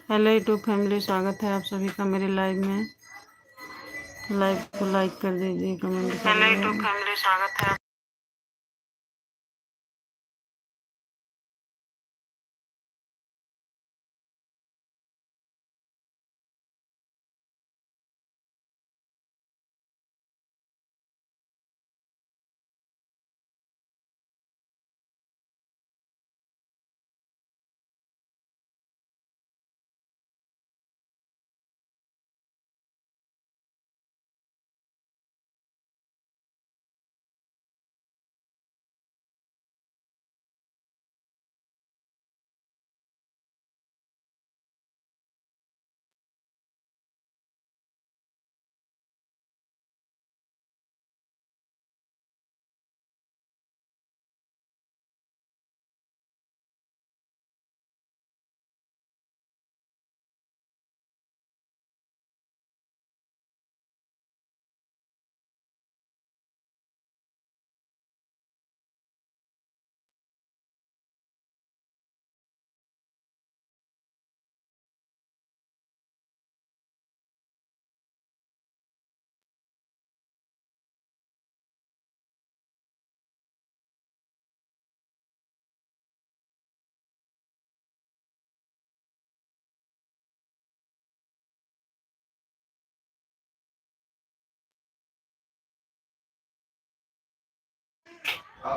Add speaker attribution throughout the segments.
Speaker 1: Hello YouTube family, स्वागत है आप सभी का मेरे लाइव में। लाइव को लाइक कर दीजिए, कमेंट करिए। हेलो यूट्यूब फैमिली, स्वागत है।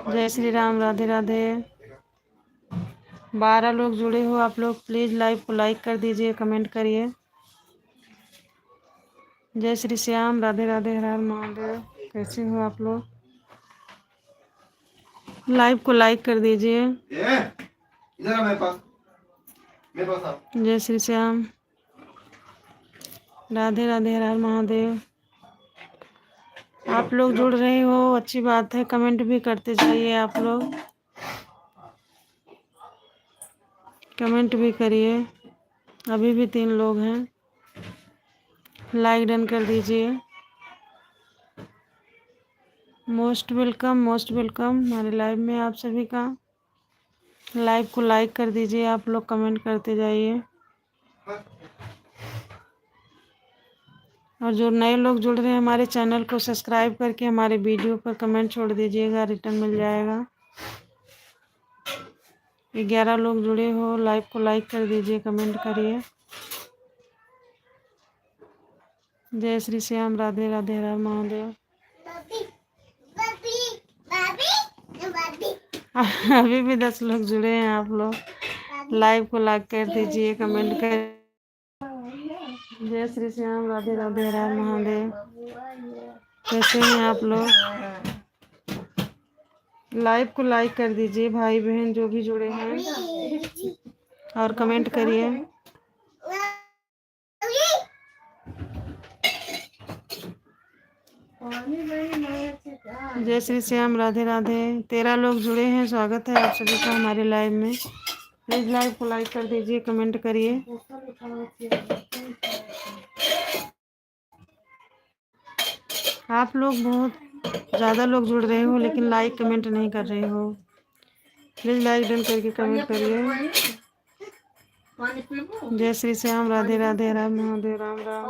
Speaker 1: जय श्री राम, राधे राधे। 12 लोग जुड़े हो आप लोग, प्लीज लाइव को लाइक कर दीजिए, कमेंट करिए। जय श्री श्याम, राधे राधे, हर हर महादेव। कैसे हो आप लोग? लाइव को लाइक कर दीजिए। इधर मेरे पास जय श्री श्याम, राधे राधे, हर हर महादेव। आप लोग जुड़ रहे हो, अच्छी बात है। कमेंट भी करते जाइए आप लोग, कमेंट भी करिए। अभी भी 3 लोग हैं। लाइक डन कर दीजिए। मोस्ट वेलकम, मोस्ट वेलकम हमारे लाइव में आप सभी का। लाइव को लाइक कर दीजिए आप लोग, कमेंट करते जाइए। और जो नए लोग जुड़ रहे हैं, हमारे चैनल को सब्सक्राइब करके हमारे वीडियो पर कमेंट छोड़ दीजिएगा, रिटर्न मिल जाएगा। 11 लोग जुड़े हो, लाइव को लाइक कर दीजिए, कमेंट करिए। जय श्री श्याम, राधे राधे, हर हर महादेव। अभी भी 10 लोग जुड़े हैं आप लोग। लाइव को लाइक कर दीजिए, कमेंट कर। जय श्री श्याम, राधे राधे, हर हर महादेव। कैसे हैं आप लोग? लाइव को लाइक कर दीजिए भाई बहन जो भी जुड़े हैं, और कमेंट करिए। जय श्री श्याम, राधे राधे। 13 लोग जुड़े हैं, स्वागत है आप सभी का हमारे लाइव में। प्लीज लाइव को लाइक कर दीजिए, कमेंट करिए। आप लोग बहुत ज़्यादा लोग जुड़ रहे हो, लेकिन लाइक कमेंट नहीं कर रहे हो। प्लीज लाइक डन करके कमेंट करिए। जय श्री श्याम, राधे राधे, राम महादेव, राम राम।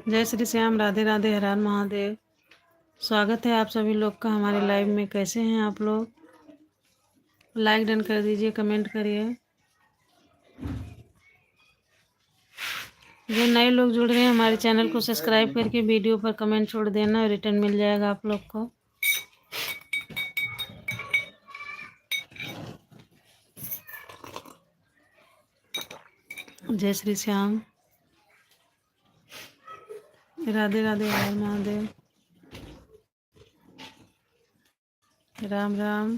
Speaker 1: जय श्री श्याम, राधे राधे, हर हर महादेव। स्वागत है आप सभी लोग का हमारे लाइव में। कैसे हैं आप लोग? लाइक डन कर दीजिए, कमेंट करिए। जो नए लोग जुड़ रहे हैं हमारे चैनल को सब्सक्राइब करके वीडियो पर कमेंट छोड़ देना, रिटर्न मिल जाएगा आप लोग को। जय श्री श्याम, राधे राधे, हर महादेव, राम राम,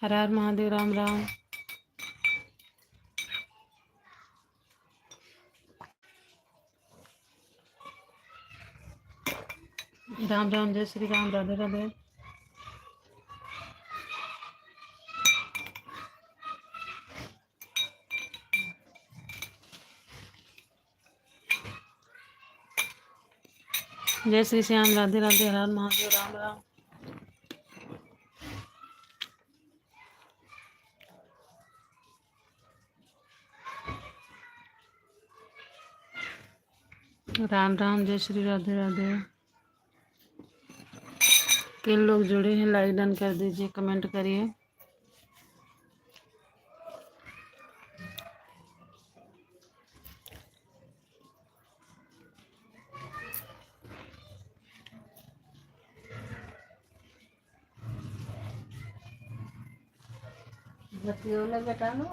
Speaker 1: हर हर महादेव, राम राम, राम राम, जय श्री राम, राधे राधे। जय श्री श्याम, राधे राधे, हर हर महादेव, राम राम, राम राम, जय श्री राधे राधे। किन लोग जुड़े हैं लाइक डन कर दीजिए, कमेंट करिए। बेटा ना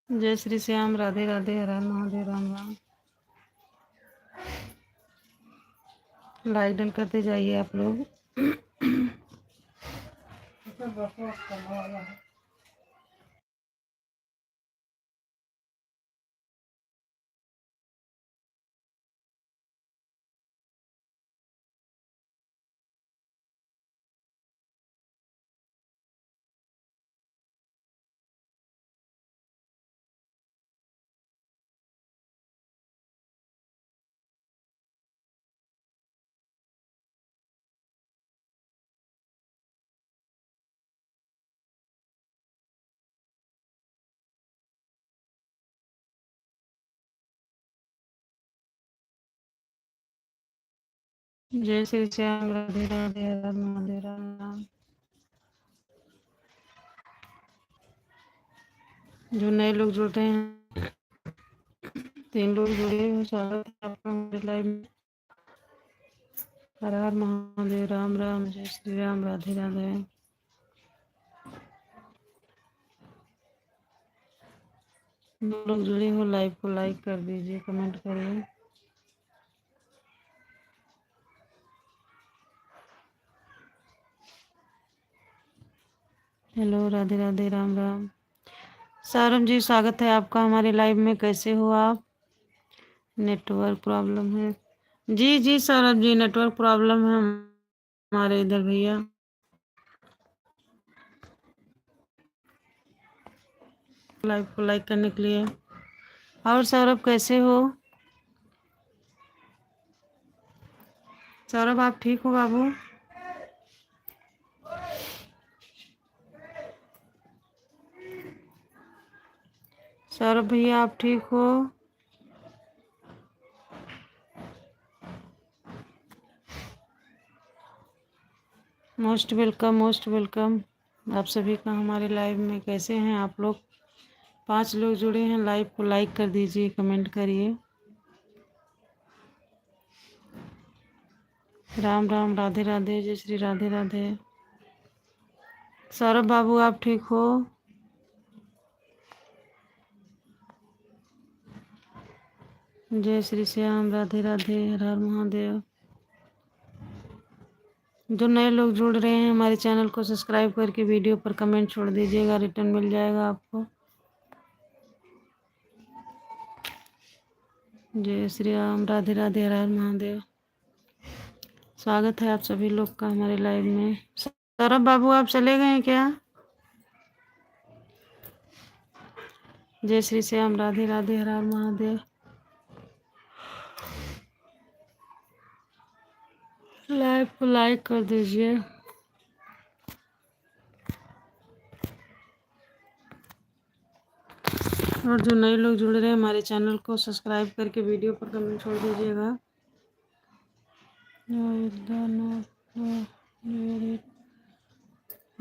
Speaker 1: जय श्री श्याम, राधे राधे, हर हर महादेव, राम राम। लाइक डन करते जाइए आप लोग। जय श्री श्याम, राधे राधे, हर हर महादेव, राम राम। जो नए लोग जुड़ रहे हैं, 3 लोग जुड़े हैं, स्वागत है आपका हमारे लाइव में। हर हर महादेव, राम राम, जय श्री राम, राधे राधे। जो लोग जुड़े हो लाइव को लाइक कर दीजिए, कमेंट करिए। हेलो, राधे राधे, राम राम। सारम जी, स्वागत है आपका हमारे लाइव में। कैसे हो आप? नेटवर्क प्रॉब्लम है? जी जी सौरभ जी, नेटवर्क प्रॉब्लम है हमारे इधर भैया। लाइव को लाइक करने के लिए। और सौरभ कैसे हो? सौरभ आप ठीक हो बाबू? सौरभ भैया आप ठीक हो? मोस्ट वेलकम, मोस्ट वेलकम आप सभी का हमारे लाइव में। कैसे हैं आप लोग? 5 लोग जुड़े हैं, लाइव को लाइक कर दीजिए, कमेंट करिए। राम राम, राधे राधे, जय श्री राधे राधे। सौरभ बाबू आप ठीक हो? जय श्री श्याम, राधे राधे, हर हर महादेव। जो नए लोग जुड़ रहे हैं हमारे चैनल को सब्सक्राइब करके वीडियो पर कमेंट छोड़ दीजिएगा, रिटर्न मिल जाएगा आपको। जय श्री राम, राधे राधे, हर हर महादेव। स्वागत है आप सभी लोग का हमारे लाइव में। सौरभ बाबू आप चले गए हैं क्या? जय श्री श्याम, राधे राधे, हर हर महादेव। लाइव को लाइक कर दीजिए। और जो नए लोग जुड़ रहे हैं हमारे चैनल को सब्सक्राइब करके वीडियो पर कमेंट छोड़ दीजिएगा।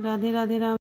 Speaker 1: राधे राधे राम।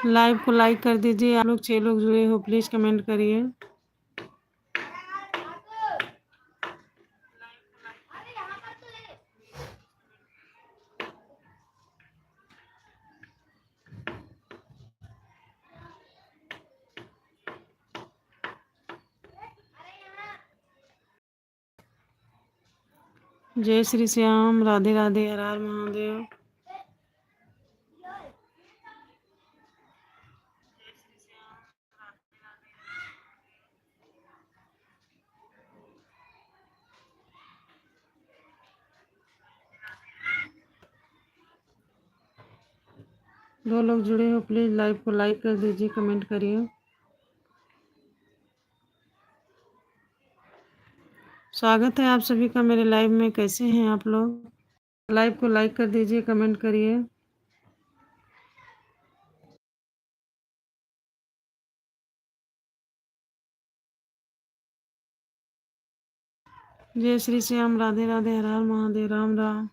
Speaker 1: लाइव को लाइक कर दीजिए। आप लोग 6 लोग जुड़े हो, प्लीज कमेंट करिए। जय श्री श्याम, राधे राधे, हर हर महादेव। दो लोग जुड़े हो, प्लीज लाइव को लाइक कर दीजिए, कमेंट करिए। स्वागत है आप सभी का मेरे लाइव में। कैसे हैं आप लोग? लाइव को लाइक कर दीजिए, कमेंट करिए। जय श्री श्याम, राधे राधे, हर हर महादेव, राम राम।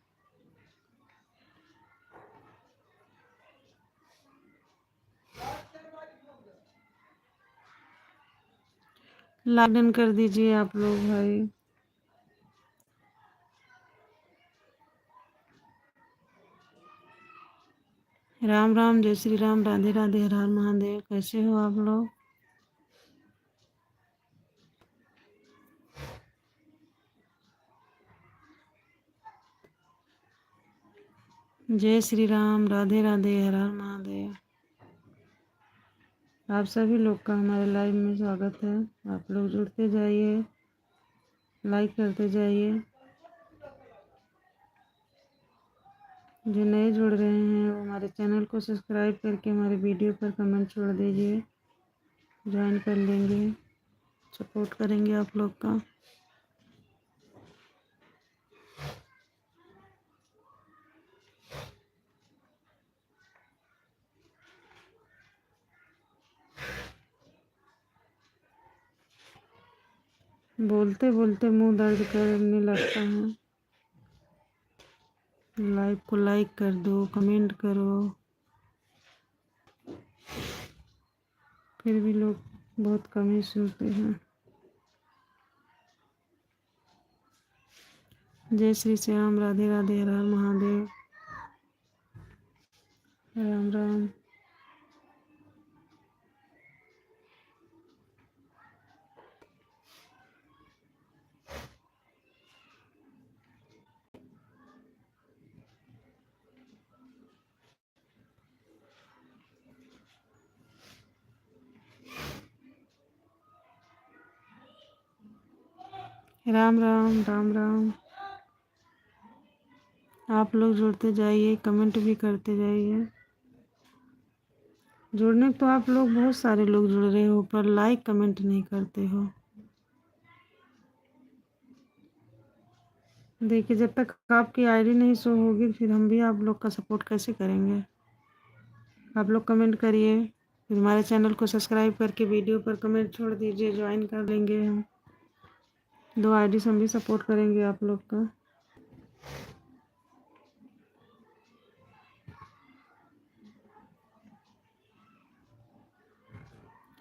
Speaker 1: लाइक डन कर दीजिए आप लोग भाई। राम राम, जय श्री राम, राधे राधे, हर हर महादेव। कैसे हो आप लोग? जय श्री राम, राधे राधे, हर हर महादेव। आप सभी लोग का हमारे लाइव में स्वागत है। आप लोग जुड़ते जाइए, लाइक करते जाइए। जो नए जुड़ रहे हैं वो हमारे चैनल को सब्सक्राइब करके हमारे वीडियो पर कमेंट छोड़ दीजिए, ज्वाइन कर लेंगे, सपोर्ट करेंगे आप लोग का। बोलते बोलते मुंह दर्द करने लगता है। लाइव को लाइक कर दो, कमेंट करो। फिर भी लोग बहुत कम ही सुनते हैं। जय श्री श्याम, राधे राधे, हर हर महादेव, राम राम। राम राम, राम राम। आप लोग जुड़ते जाइए, कमेंट भी करते जाइए। जुड़ने तो आप लोग बहुत सारे लोग जुड़ रहे हो, पर लाइक कमेंट नहीं करते हो। देखिए, जब तक आपकी आईडी नहीं शो होगी फिर हम भी आप लोग का सपोर्ट कैसे करेंगे। आप लोग कमेंट करिए, फिर हमारे चैनल को सब्सक्राइब करके वीडियो पर कमेंट छोड़ दीजिए, ज्वाइन कर लेंगे हम। 2 आईडी से हम भी सपोर्ट करेंगे आप लोग का।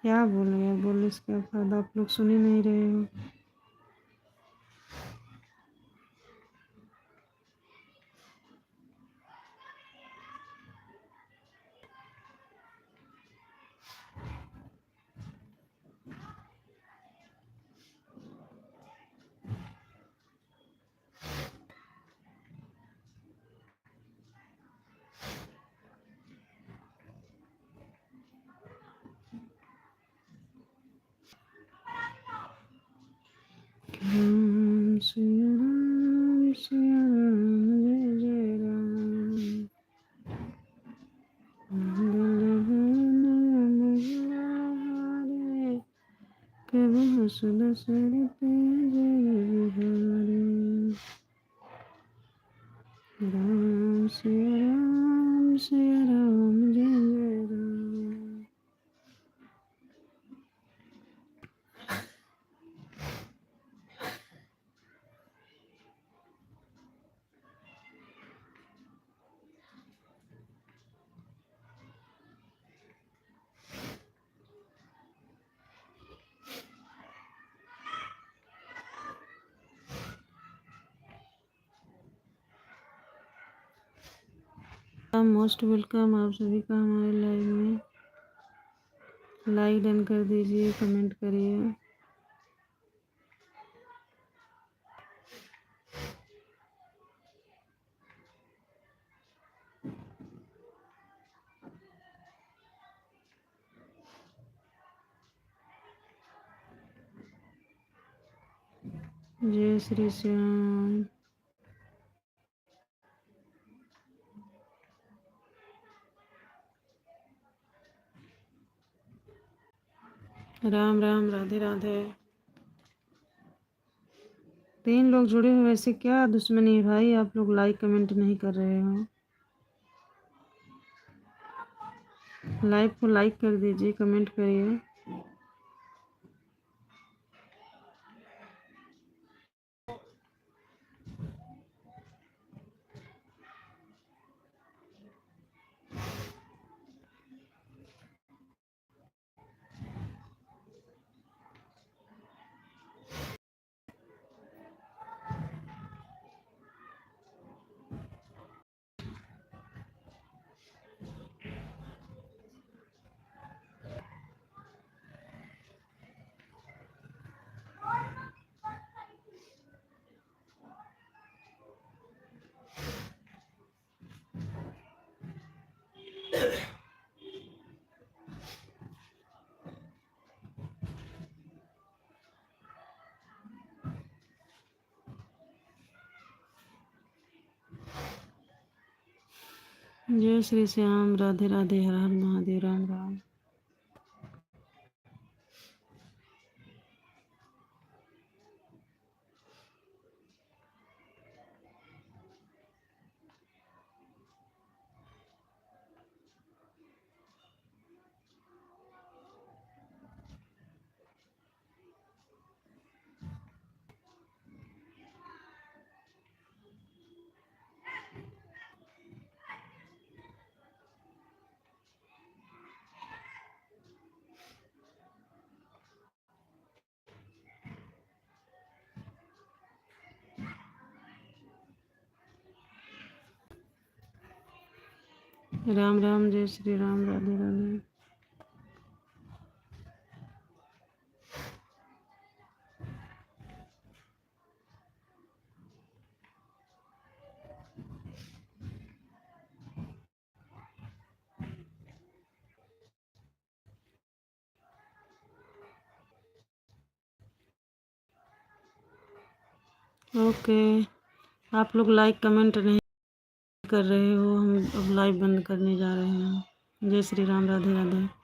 Speaker 1: क्या बोले यार, बोलने से क्या फायदा, आप लोग सुन ही नहीं रहे हो। राम सिया राम, जय जय राम। कभी सुदशरथ जय बिहारी। राम सिया राम, जय जय राम। मोस्ट वेलकम आप सभी का हमारे लाइव में। लाइक डन कर दीजिए, कमेंट करिए। जय श्री श्याम। राम राम, राधे राधे। 3 लोग जुड़े हुए, वैसे क्या दुश्मनी है भाई? आप लोग लाइक कमेंट नहीं कर रहे हो। लाइव को लाइक कर दीजिए, कमेंट करिए। जय श्री श्याम, राधे राधे, हर हर महादेव, राम राम। राम राम, जय श्री राम, राधे राधे। ओके, आप लोग लाइक कमेंट नहीं कर रहे हो, हम अब लाइव बंद करने जा रहे हैं। जय श्री राम, राधे राधे।